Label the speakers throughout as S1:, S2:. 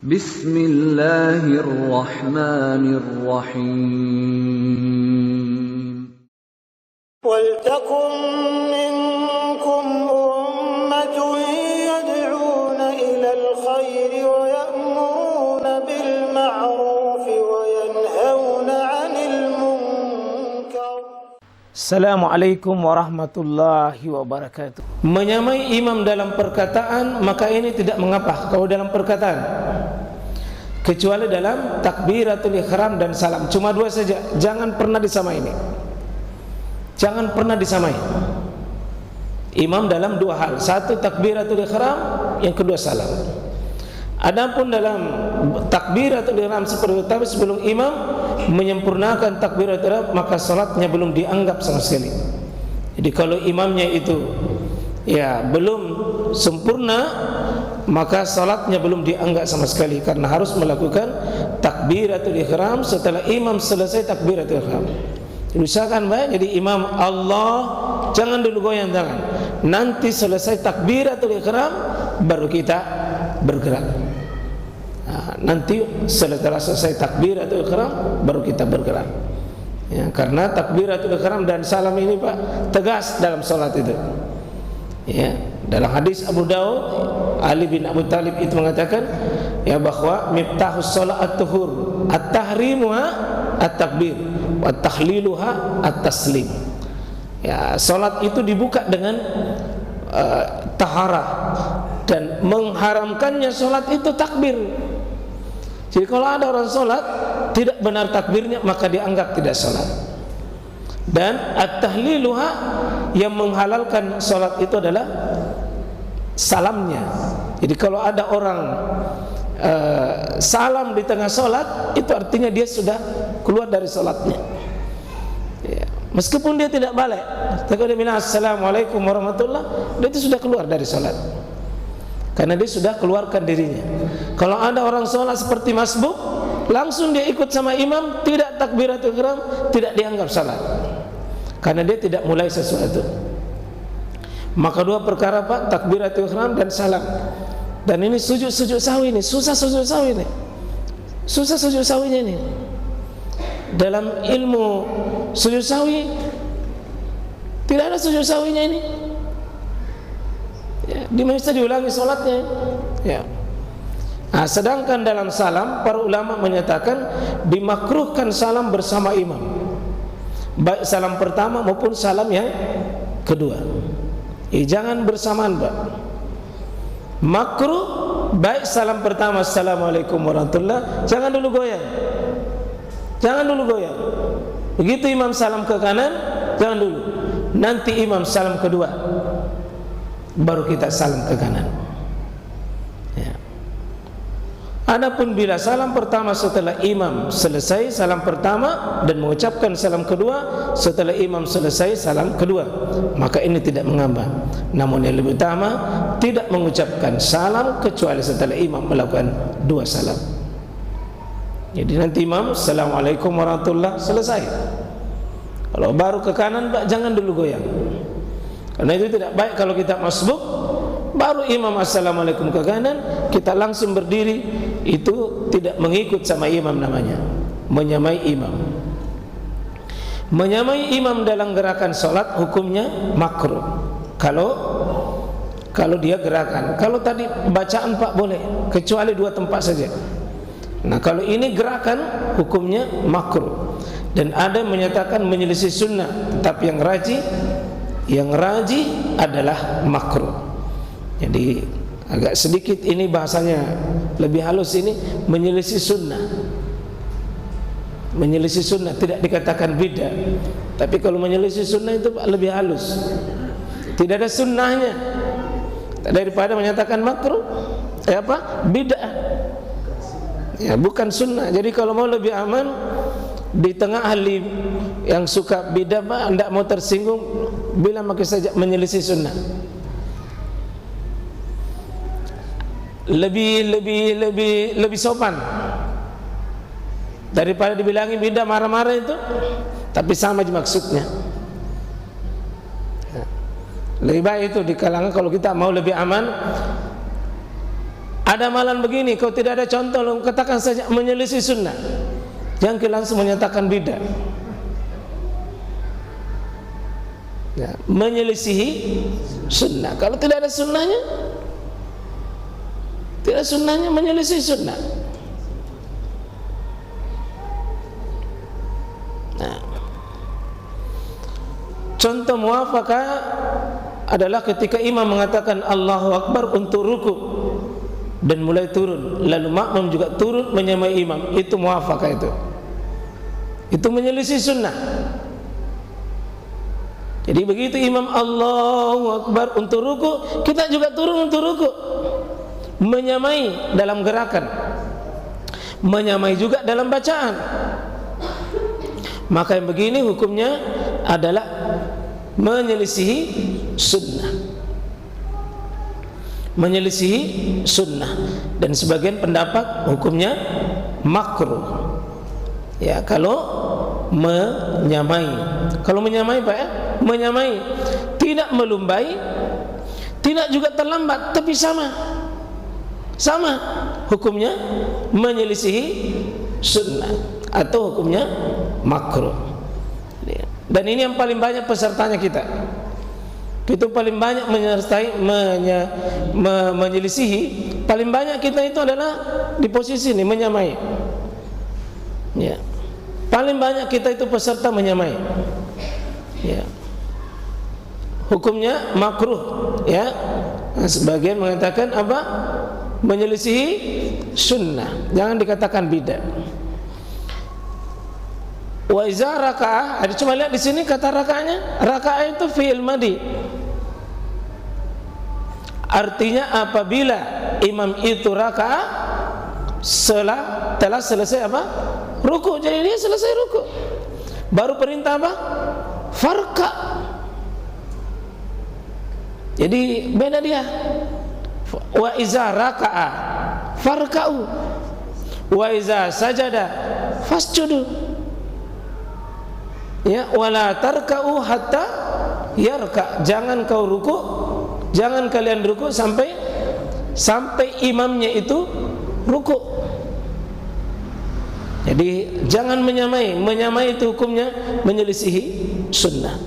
S1: Bismillahirrahmanirrahim.
S2: وَلْتَكُنْ مِنْكُمْ أُمَّةٌ يَدْعُونَ إِلَى الْخَيْرِ وَيَأْمُرُونَ بِالْمَعْرُوفِ وَيَنْهَوْنَ عَنِ الْمُنْكَرِ.
S3: Assalamualaikum warahmatullahi wabarakatuh. Menyamai imam dalam perkataan, maka ini tidak mengapa kalau dalam perkataan, kecuali dalam takbiratul ihram dan salam. Cuma dua saja, jangan pernah disamai ini. Jangan pernah disamai. Imam dalam dua hal, satu takbiratul ihram, yang kedua salam. Adapun dalam takbiratul ihram seperti tadi sebelum imam menyempurnakan takbiratul ihram, maka salatnya belum dianggap sama sekali. Jadi kalau imamnya itu belum sempurna, maka salatnya belum dianggap sama sekali, karena harus melakukan takbiratul ihram setelah imam selesai takbiratul ihram. Usahakan baik, jadi imam Allah, jangan dulu goyang tangan. Nanti selesai takbiratul ihram baru kita bergerak. Nanti setelah selesai takbiratul ihram baru kita bergerak. Ya, karena takbiratul ihram dan salam ini Pak tegas dalam salat itu. Ya, dalam hadis Abu Daud, Ali bin Abu Talib itu mengatakan bahwa miftahus shalah at-tuhur, at-tahrimuha at-takbir, wa tahliluha at-taslim. Ya, salat itu dibuka dengan taharah, dan mengharamkannya salat itu takbir. Jadi kalau ada orang salat tidak benar takbirnya, maka dianggap tidak salat. Dan at-tahliluha, yang menghalalkan salat itu adalah salamnya. Jadi kalau ada orang salam di tengah salat, itu artinya dia sudah keluar dari salatnya. Ya, meskipun dia tidak balik, tapi dia bilang assalamualaikum warahmatullah, dia itu sudah keluar dari salat, karena dia sudah keluarkan dirinya. Kalau ada orang salat seperti masbuk, langsung dia ikut sama imam, tidak takbiratul ihram, tidak dianggap salat, karena dia tidak mulai sesuatu. Maka dua perkara Pak, takbiratul ihram dan salam. Dan ini sujud sahwi ini, susah sujud sahwi ini. Susah sujud sahwinya ini. Dalam ilmu sujud sahwi tidak ada sujud sahwinya ini. Ya, mesti diulangi salatnya. Ya. Nah, sedangkan dalam salam para ulama menyatakan dimakruhkan salam bersama imam, baik salam pertama maupun salam yang kedua. Jangan bersamaan Pak. Makruh baik salam pertama assalamualaikum warahmatullah, jangan dulu goyang. Jangan dulu goyang. Begitu imam salam ke kanan, jangan dulu. Nanti imam salam kedua, baru kita salam ke kanan. Ya. Adapun bila salam pertama setelah imam selesai salam pertama dan mengucapkan salam kedua setelah imam selesai salam kedua, maka ini tidak mengapa. Namun yang lebih utama tidak mengucapkan salam kecuali setelah imam melakukan dua salam. Jadi nanti imam assalamualaikum warahmatullah selesai, kalau baru ke kanan Pak, jangan dulu goyang, karena itu tidak baik. Kalau kita masbuk baru imam assalamualaikum ke kanan, kita langsung berdiri, itu tidak mengikut sama imam, namanya menyamai imam. Menyamai imam dalam gerakan salat hukumnya makruh. Kalau dia gerakan, kalau tadi bacaan Pak boleh, kecuali dua tempat saja. Nah kalau ini gerakan hukumnya makruh. Dan ada yang menyatakan menyelisih sunnah, tetapi yang rajih adalah makruh. Jadi agak sedikit ini bahasanya lebih halus, ini menyelisih sunnah. Menyelisih sunnah tidak dikatakan bid'ah, tapi kalau menyelisih sunnah itu lebih halus, tidak ada sunnahnya, daripada menyatakan makruh bid'ah. Ya, bukan sunnah. Jadi kalau mau lebih aman, di tengah ahli yang suka bid'ah Pak, tidak mau tersinggung, bilang maka saja menyelisih sunnah. Lebih sopan daripada dibilangi bid'ah marah-marah itu, tapi sama aja maksudnya. Lebih baik itu di kalangan, kalau kita mau lebih aman, Ada amalan begini, kau tidak ada contoh, lu katakan saja menyelisih sunnah. Jangan langsung menyatakan bidah. Ya, menyelisihi sunnah. Kalau tidak ada sunnahnya, tidak sunnahnya menyelisih sunnah. Nah, contoh muwafaqah adalah ketika imam mengatakan Allahu Akbar untuk ruku dan mulai turun, lalu makmum juga turun menyamai imam, itu muwafaqah itu menyelisih sunnah. Jadi begitu imam Allahu Akbar untuk ruku, kita juga turun untuk ruku, menyamai dalam gerakan, menyamai juga dalam bacaan. Maka yang begini hukumnya adalah menyelisihi sunnah, menyelisihi sunnah. Dan sebagian pendapat hukumnya makruh. Ya, kalau menyamai. Kalau menyamai Pak ya, menyamai, tidak melumbai, tidak juga terlambat, tapi sama hukumnya menyelisihi sunnah atau hukumnya makruh. Dan ini yang paling banyak pesertanya kita. Itu paling banyak menyertai menyelisihi. Paling banyak kita itu adalah di posisi ini menyamai. Ya. Paling banyak kita itu peserta menyamai. Ya. Hukumnya makruh, ya. Nah, sebagian mengatakan apa? Menyelisihi sunnah. Jangan dikatakan bidah. Wa iza raka'ah, ada cuma lihat di sini kata raka'ahnya. Raka'ah itu fi'il madi. Artinya apabila imam itu raka'ah telah selesai apa? Ruku. Jadi dia selesai ruku. Baru perintah apa? Farka. Jadi beda dia. Wa iza raka'ah farka'u. Wa iza sajada fasjudu. Ya, wala tarka'u hatta yarka. Jangan kau ruku, jangan kalian ruku sampai imamnya itu ruku. Jadi jangan menyamai. Menyamai itu hukumnya menyelisihi sunnah.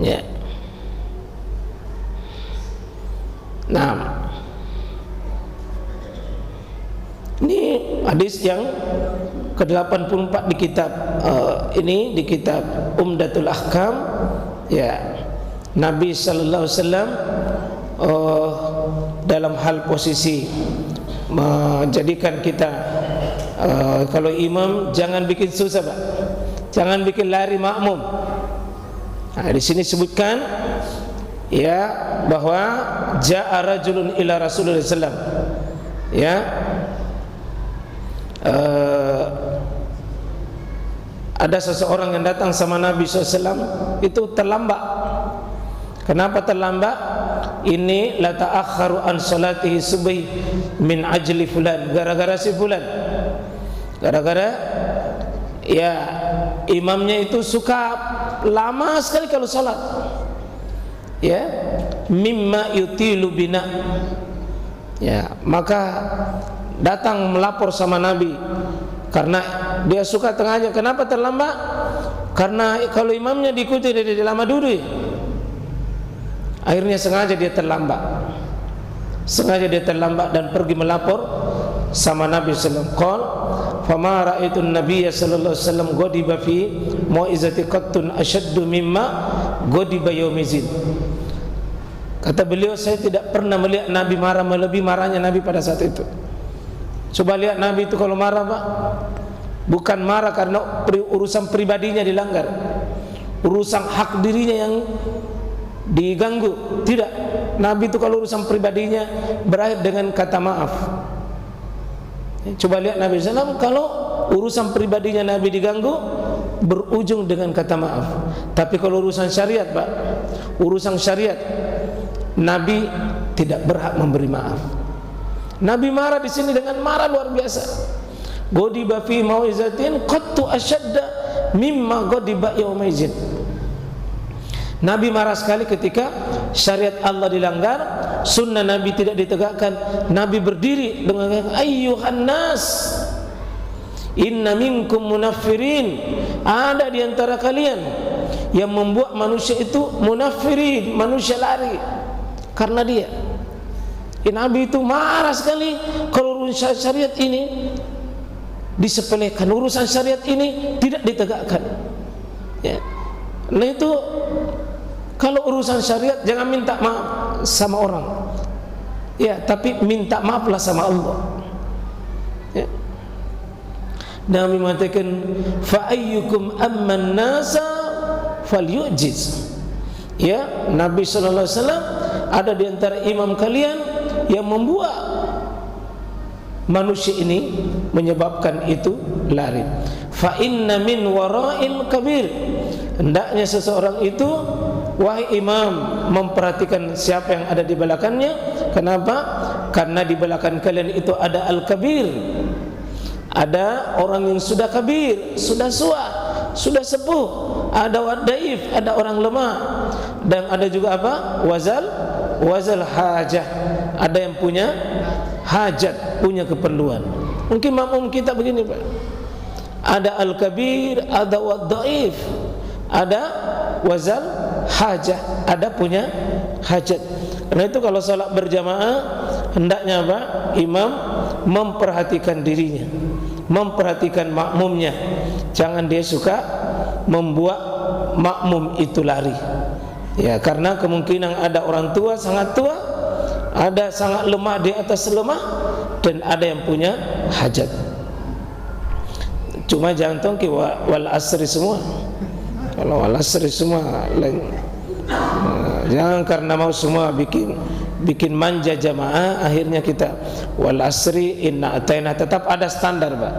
S3: Ya. Nah, ini hadis yang ke-84 di kitab ini, di kitab Umdatul Ahkam. Ya, Nabi sallallahu alaihi wasallam dalam hal posisi menjadikan kita kalau imam jangan bikin susah Pak, jangan bikin lari makmum. Nah, di sini sebutkan ya bahwa ja'a rajulun ila Rasulullah sallallahu alaihi wasallam. Ya, ada seseorang yang datang sama Nabi SAW itu terlambat. Kenapa terlambat? Ini la ta'akharu an salatihi subhi min ajli fulan, gara-gara si fulan. Gara-gara ya imamnya itu suka lama sekali kalau salat. Ya, mimma yutilu bina. Ya, maka datang melapor sama Nabi karena dia suka tengahnya. Kenapa terlambat? Karena kalau imamnya diikuti dia lama dulu. Akhirnya sengaja dia terlambat. Dan pergi melapor sama Nabi sallallahu alaihi wasallam. Fama ra'aitu an-nabiy sallallahu alaihi wasallam ghadiba fi mau'izati qattun ashaddu mimma ghadiba yaumizin. Kata beliau, saya tidak pernah melihat Nabi marah melebihi marahnya Nabi pada saat itu. Coba lihat Nabi itu kalau marah Pak, bukan marah karena urusan pribadinya dilanggar, urusan hak dirinya yang diganggu. Tidak, Nabi itu kalau urusan pribadinya berakhir dengan kata maaf. Coba lihat Nabi SAW, kalau urusan pribadinya Nabi diganggu berujung dengan kata maaf. Tapi kalau urusan syariat Pak, urusan syariat Nabi tidak berhak memberi maaf. Nabi marah di sini dengan marah luar biasa. Ghadiba fi mau'izatin qattu ashadda mimma ghadiba yaumizin. Nabi marah sekali ketika syariat Allah dilanggar sunnah Nabi tidak ditegakkan, Nabi berdiri dengan ayyuhan nas inna minkum munaffirin, ada di antara kalian yang membuat manusia itu munaffirin, manusia lari karena dia. Nabi itu marah sekali kalau urusan syariat ini disepelekan, urusan syariat ini tidak ditegakkan. Ya. Nah itu kalau urusan syariat jangan minta maaf sama orang, ya, tapi minta maaflah sama Allah. Ya. Nabi mengatakan fa ayyukum amman nasa falyujiz. Ya, Nabi sallallahu alaihi wasallam ada di antara imam kalian yang membuat manusia ini menyebabkan itu lari. Fa inna min wara'il kabir, hendaknya seseorang itu wahai imam memperhatikan siapa yang ada di belakangnya. Kenapa? Karena di belakang kalian itu ada al-kabir, ada orang yang sudah kabir, sudah tua, sudah sepuh, ada wadaif, ada orang lemah, dan ada juga apa? Wazal hajah, ada yang punya hajat, punya keperluan. Mungkin makmum kita begini Pak, ada al-kabir, ada wadaif, ada wazal hajah, ada punya hajat. Karena itu kalau salat berjamaah hendaknya apa? Imam memperhatikan dirinya, memperhatikan makmumnya. Jangan dia suka membuat makmum itu lari. Ya, karena kemungkinan ada orang tua, sangat tua, ada sangat lemah di atas lemah, dan ada yang punya hajat. Cuma jangan tongki wal asri semua. Kalau wal asri semua jangan karena mau semua bikin manja jamaah, akhirnya kita wal asri inna ataina, tetap ada standar Pak.